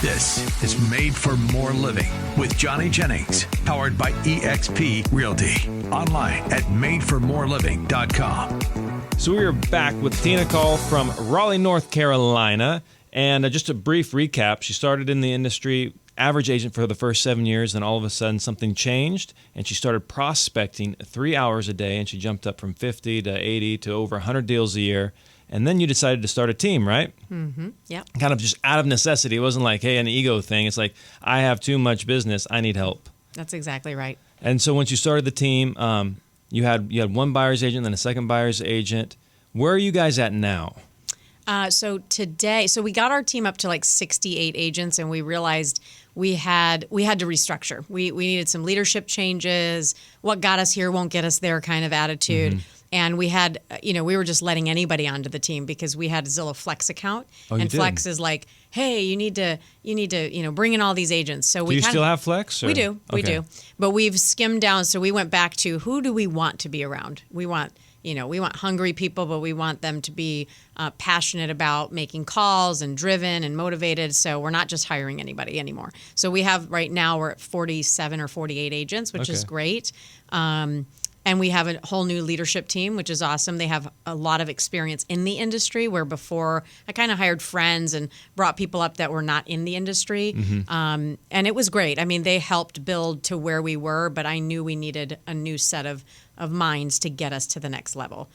This is Made for More Living with Johnny Jennings, powered by eXp Realty. Online at madeformoreliving.com. So we are back with Tina Caul from Raleigh, North Carolina. And just a brief recap, she started in the industry, average agent for the first 7 years, then all of a sudden something changed, and she started prospecting 3 hours a day, and she jumped up from 50 to 80 to over 100 deals a year. And then you decided to start a team, right? Mm-hmm. Yeah. Kind of just out of necessity. It wasn't like, hey, an ego thing. It's like, I have too much business. I need help. That's exactly right. And so once you started the team, you had one buyer's agent, then a second buyer's agent. Where are you guys at now? So we got our team up to like 68 agents, and we realized we had to restructure. We needed some leadership changes. What got us here won't get us there kind of attitude. Mm-hmm. And we had, we were just letting anybody onto the team because we had a Zillow Flex account. Oh, and Flex is like, hey, you need to, bring in all these agents. So do you still have Flex? Or? We do. But we've skimmed down. So we went back to who do we want to be around? We want hungry people, but we want them to be passionate about making calls and driven and motivated. So we're not just hiring anybody anymore. So we have right now, we're at 47 or 48 agents, which is great. And we have a whole new leadership team, which is awesome. They have a lot of experience in the industry, where before I kind of hired friends and brought people up that were not in the industry. Mm-hmm. And it was great. I mean, they helped build to where we were, but I knew we needed a new set of minds to get us to the next level,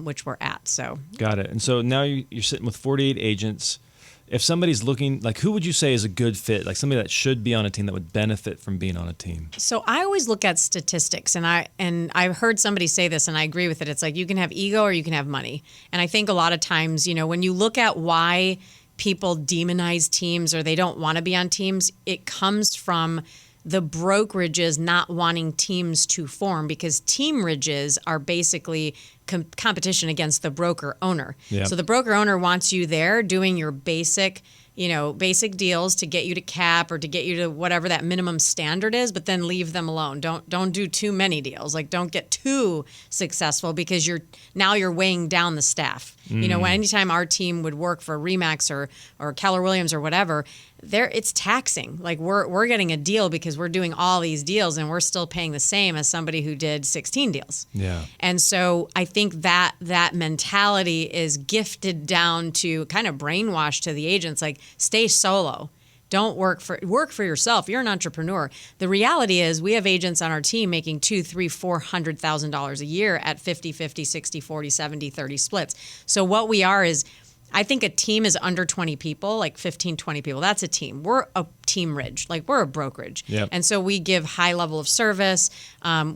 which we're at. So got it. And so now you're sitting with 48 agents. If somebody's looking, like, who would you say is a good fit? Like somebody that should be on a team that would benefit from being on a team? So I always look at statistics, and I've heard somebody say this, and I agree with it. It's like you can have ego or you can have money. And I think a lot of times, when you look at why people demonize teams or they don't want to be on teams, it comes from the brokerages not wanting teams to form, because teamrages are basically competition against the broker owner. Yep. So the broker owner wants you there doing your basic deals to get you to cap or to get you to whatever that minimum standard is, but then leave them alone. Don't do too many deals. Like, don't get too successful, because you're weighing down the staff. Anytime our team would work for Remax or Keller Williams or whatever, it's taxing. Like, we're getting a deal because we're doing all these deals, and we're still paying the same as somebody who did 16 deals. Yeah. And so I think that mentality is gifted down to kind of brainwashed to the agents. Like, stay solo. Don't work for yourself. You're an entrepreneur. The reality is we have agents on our team making $200,000, $300,000, $400,000 a year at 50-50, 60-40, 70-30 splits. So what we are is, I think a team is under 20 people, like 15, 20 people. That's a team. We're a teamridge, like we're a brokerage. Yep. And so we give high level of service.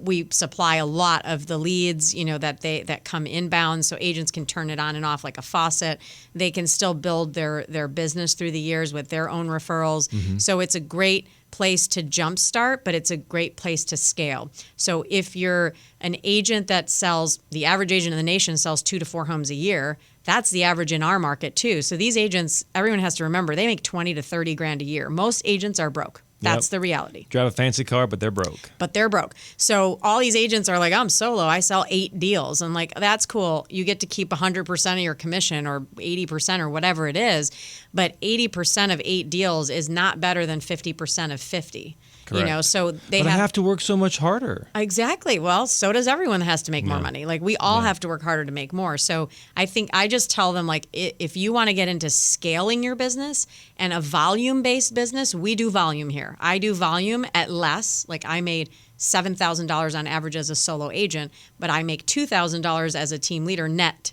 We supply a lot of the leads, that come inbound, so agents can turn it on and off like a faucet. They can still build their business through the years with their own referrals. Mm-hmm. So it's a great place to jumpstart, but it's a great place to scale. So if you're an agent that sells, the average agent in the nation sells 2 to 4 homes a year, that's the average in our market too. So these agents, everyone has to remember, they make 20 to 30 grand a year. Most agents are broke. That's the reality. Drive a fancy car, but they're broke. So all these agents are like, I'm solo. I sell 8 deals. And like, that's cool. You get to keep 100% of your commission or 80% or whatever it is. But 80% of 8 deals is not better than 50% of 50. Correct. So they have to work so much harder. Exactly. Well, so does everyone that has to make more money. Like, we all have to work harder to make more. So I think I just tell them, like, if you want to get into scaling your business and a volume-based business, we do volume here. I do volume at less. Like, I made $7,000 on average as a solo agent, but I make $2,000 as a team leader net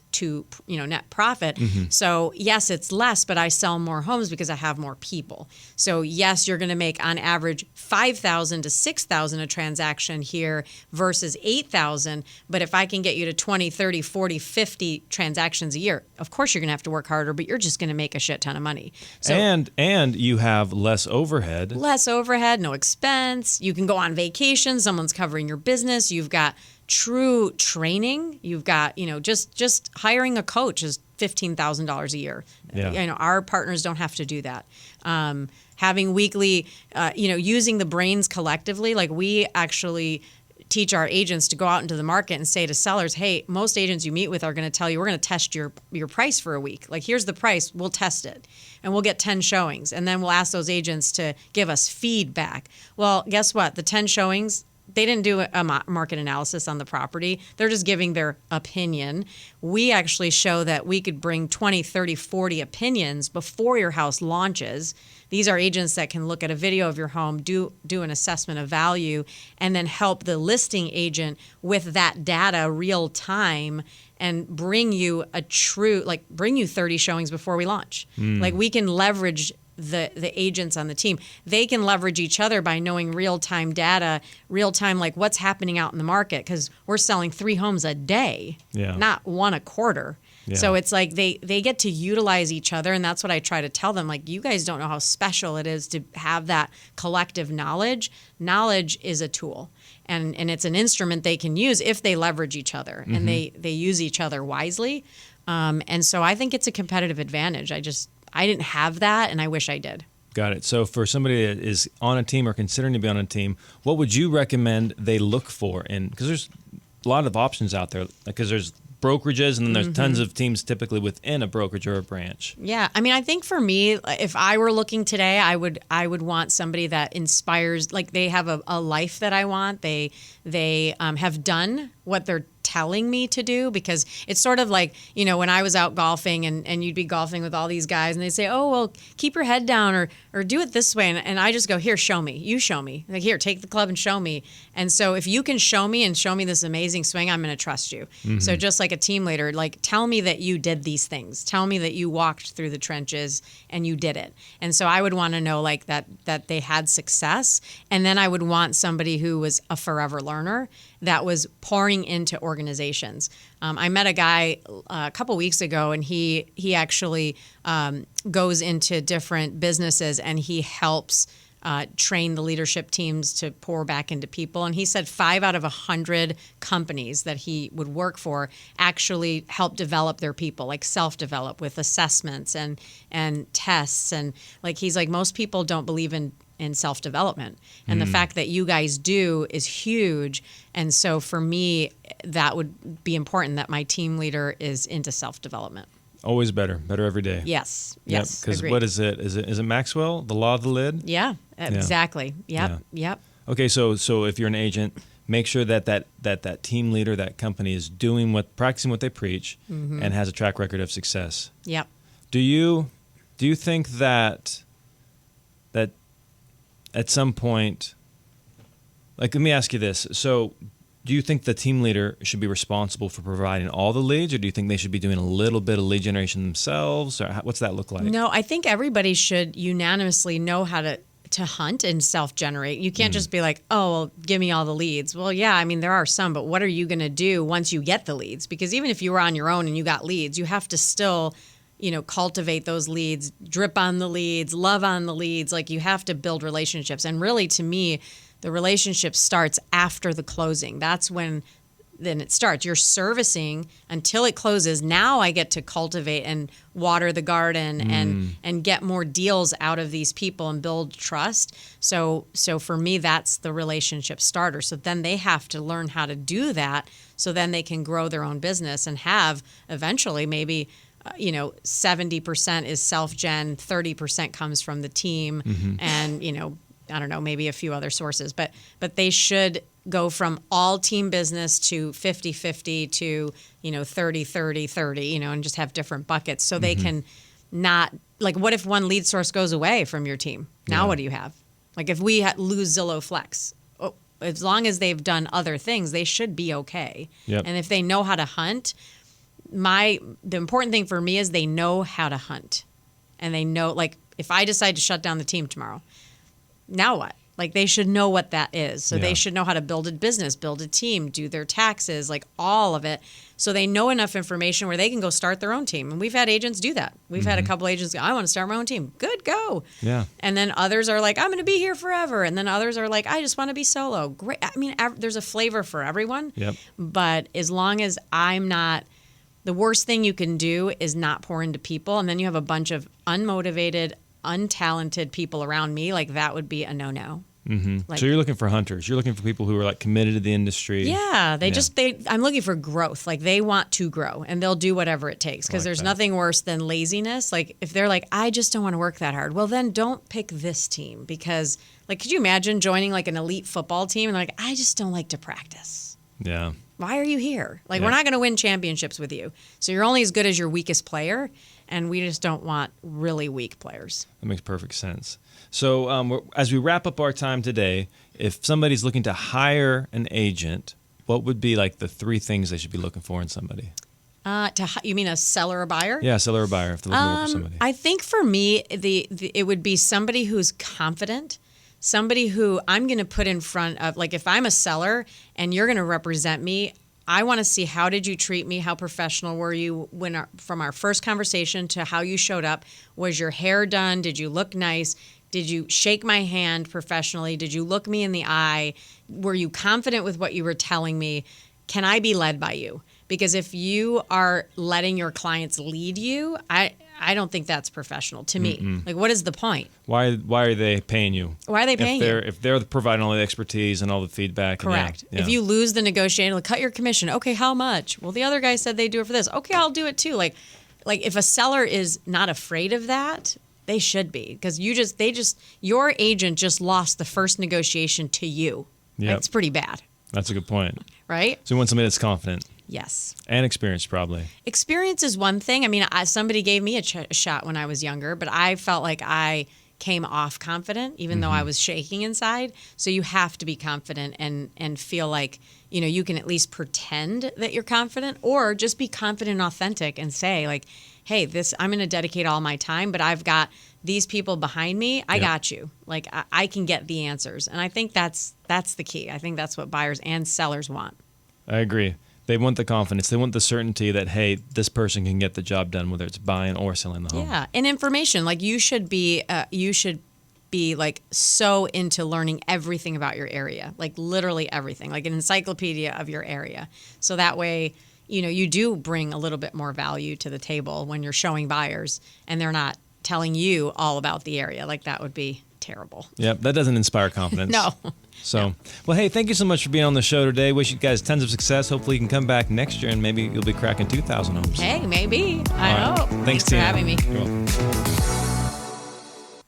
profit. Mm-hmm. So yes, it's less, but I sell more homes because I have more people. So yes, you're going to make on average $5,000 to $6,000 a transaction here versus $8,000. But if I can get you to 20, 30, 40, 50 transactions a year, of course you're going to have to work harder, but you're just going to make a shit ton of money. So, and you have less overhead. No expense. You can go on vacation. Someone's covering your business. You've got true training. You've got, just hiring a coach is $15,000 a year. Yeah. Our partners don't have to do that. Having weekly, using the brains collectively, like we actually teach our agents to go out into the market and say to sellers, hey, most agents you meet with are going to tell you, we're going to test your price for a week. Like, here's the price, we'll test it. And we'll get 10 showings. And then we'll ask those agents to give us feedback. Well, guess what? The 10 showings, they didn't do a market analysis on the property. They're just giving their opinion. We actually show that we could bring 20, 30, 40 opinions before your house launches. These are agents that can look at a video of your home, do an assessment of value, and then help the listing agent with that data real time and bring you bring you 30 showings before we launch. Like, we can leverage the agents on the team. They can leverage each other by knowing real-time data, real-time, like what's happening out in the market, because we're selling 3 homes a day, not 1 a quarter. Yeah. So it's like they get to utilize each other, and that's what I try to tell them. Like, you guys don't know how special it is to have that collective knowledge. Knowledge is a tool, and it's an instrument they can use if they leverage each other, and they use each other wisely. And so I think it's a competitive advantage. I didn't have that, and I wish I did. Got it. So for somebody that is on a team or considering to be on a team, what would you recommend they look for? Because there's a lot of options out there, because there's brokerages, and then there's tons of teams typically within a brokerage or a branch. Yeah. I mean, I think for me, if I were looking today, I would want somebody that inspires, like they have a life that I want. They have done what they're telling me to do, because it's sort of like, when I was out golfing and you'd be golfing with all these guys and they say, oh, well, keep your head down or do it this way. And I just go, here, show me. You show me. Like, here, take the club and show me. And so if you can show me this amazing swing, I'm going to trust you. So just like a team leader, like, tell me that you did these things. Tell me that you walked through the trenches and you did it. And so I would want to know like that they had success. And then I would want somebody who was a forever learner that was pouring into organizations. I met a guy a couple weeks ago, and he actually goes into different businesses, and he helps train the leadership teams to pour back into people. And he said 5 out of 100 companies that he would work for actually help develop their people, like self-develop with assessments and tests. And like, he's like, most people don't believe in self-development. And the fact that you guys do is huge. And so for me, that would be important, that my team leader is into self-development. Always better every day. Yes. Because what is it? Is it Maxwell, the law of the lid? Yeah, exactly. Yep. Okay, so if you're an agent, make sure that team leader, that company is practicing what they preach, and has a track record of success. Yep. Do you think that at some point, like, let me ask you this. So do you think the team leader should be responsible for providing all the leads, or do you think they should be doing a little bit of lead generation themselves? Or what's that look like? No, I think everybody should unanimously know how to hunt and self-generate. You can't just be like, oh, well, give me all the leads. Well, yeah, I mean, there are some, but what are you going to do once you get the leads? Because even if you were on your own and you got leads, you have to still cultivate those leads, drip on the leads, love on the leads. Like, you have to build relationships. And really, to me, the relationship starts after the closing. That's when then it starts. You're servicing until it closes. Now I get to cultivate and water the garden and get more deals out of these people and build trust. So for me, that's the relationship starter. So then they have to learn how to do that, so then they can grow their own business and have eventually maybe 70% is self-gen, 30% comes from the team, and I don't know, maybe a few other sources, but they should go from all team business to 50-50 to 30-30-30, and just have different buckets, so they can not, like, what if one lead source goes away from your team? Now what do you have? Like, if we lose Zillow Flex, as long as they've done other things, they should be okay. Yep. And if they know how to hunt, the important thing for me is they know how to hunt. And they know, like, if I decide to shut down the team tomorrow, now what? Like, they should know what that is. So they should know how to build a business, build a team, do their taxes, like all of it. So they know enough information where they can go start their own team. And we've had agents do that. We've had a couple agents go, I want to start my own team. Good, go. Yeah. And then others are like, I'm going to be here forever. And then others are like, I just want to be solo. Great. I mean, there's a flavor for everyone. Yep. But as long as I'm not, the worst thing you can do is not pour into people. And then you have a bunch of unmotivated, untalented people around me. Like, that would be a no-no. Like, So you're looking for hunters. You're looking for people who are like committed to the industry. yeah, I'm looking for growth. Like they want to grow and they'll do whatever it takes because there's nothing worse than laziness. Like if they're like, I just don't want to work that hard. Well, then don't pick this team because like, could you imagine joining like an elite football team and like, I just don't like to practice. Yeah. Why are you here? Like, we're not going to win championships with you. So you're only as good as your weakest player, and we just don't want really weak players. That makes perfect sense. So as we wrap up our time today, if somebody's looking to hire an agent, what would be like the 3 things they should be looking for in somebody? You mean a seller or buyer? Yeah, seller or buyer, if they're looking to work for somebody. I think for me, it would be somebody who's confident, somebody who I'm going to put in front of, like if I'm a seller and you're going to represent me, I want to see how did you treat me? How professional were you from our first conversation to how you showed up? Was your hair done? Did you look nice? Did you shake my hand professionally? Did you look me in the eye? Were you confident with what you were telling me? Can I be led by you? Because if you are letting your clients lead you, I don't think that's professional to me. Like, what is the point? Why are they paying you? Why are they paying you? If they're providing all the expertise and all the feedback. Correct. Yeah. If you lose the negotiation, like, cut your commission. Okay, how much? Well, the other guy said they do it for this. Okay, I'll do it too. Like if a seller is not afraid of that, they should be, because your agent just lost the first negotiation to you. Yep. It's pretty bad. That's a good point. Right? So you want somebody that's confident. Yes. And experienced, probably. Experience is one thing. I mean, somebody gave me a shot when I was younger, but I felt like I came off confident, even though I was shaking inside. So you have to be confident and feel like, you can at least pretend that you're confident, or just be confident and authentic and say like, hey, I'm going to dedicate all my time, but I've got these people behind me. I got you. Like I can get the answers. And I think that's the key. I think that's what buyers and sellers want. I agree. They want the confidence. They want the certainty that, hey, this person can get the job done, whether it's buying or selling the home. Yeah, and information. Like you should be like so into learning everything about your area, like literally everything, like an encyclopedia of your area. So that way, you do bring a little bit more value to the table when you're showing buyers, and they're not telling you all about the area. Like that would be terrible. Yep, that doesn't inspire confidence. No. So, well, hey, thank you so much for being on the show today. Wish you guys tons of success. Hopefully you can come back next year and maybe you'll be cracking 2,000 homes. Hey, maybe. I All right. hope. Thanks for Tina. having me. You're welcome.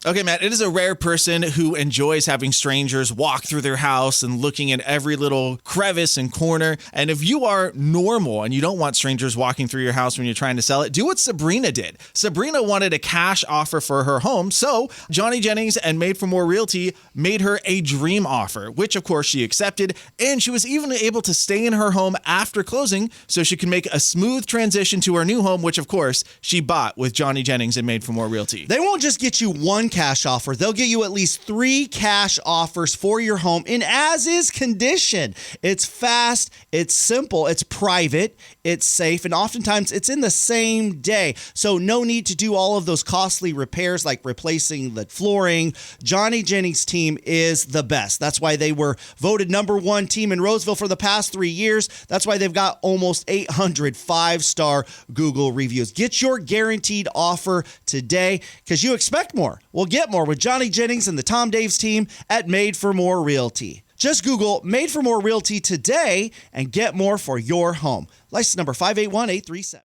Okay, Matt, it is a rare person who enjoys having strangers walk through their house and looking at every little crevice and corner. And if you are normal and you don't want strangers walking through your house when you're trying to sell it, do what Sabrina did. Sabrina wanted a cash offer for her home, so Johnny Jennings and Made for More Realty made her a dream offer, which of course she accepted. And she was even able to stay in her home after closing so she could make a smooth transition to her new home, which of course she bought with Johnny Jennings and Made for More Realty. They won't just get you one cash offer. They'll get you at least 3 cash offers for your home in as-is condition. It's fast, it's simple, it's private, it's safe, and oftentimes it's in the same day. So no need to do all of those costly repairs like replacing the flooring. Johnny Jennings' team is the best. That's why they were voted #1 team in Roseville for the past 3 years. That's why they've got almost 800 5-star Google reviews. Get your guaranteed offer today because you expect more. Well, get more with Johnny Jennings and the Tom Daves team at Made for More Realty. Just Google Made for More Realty today and get more for your home. License number 581837.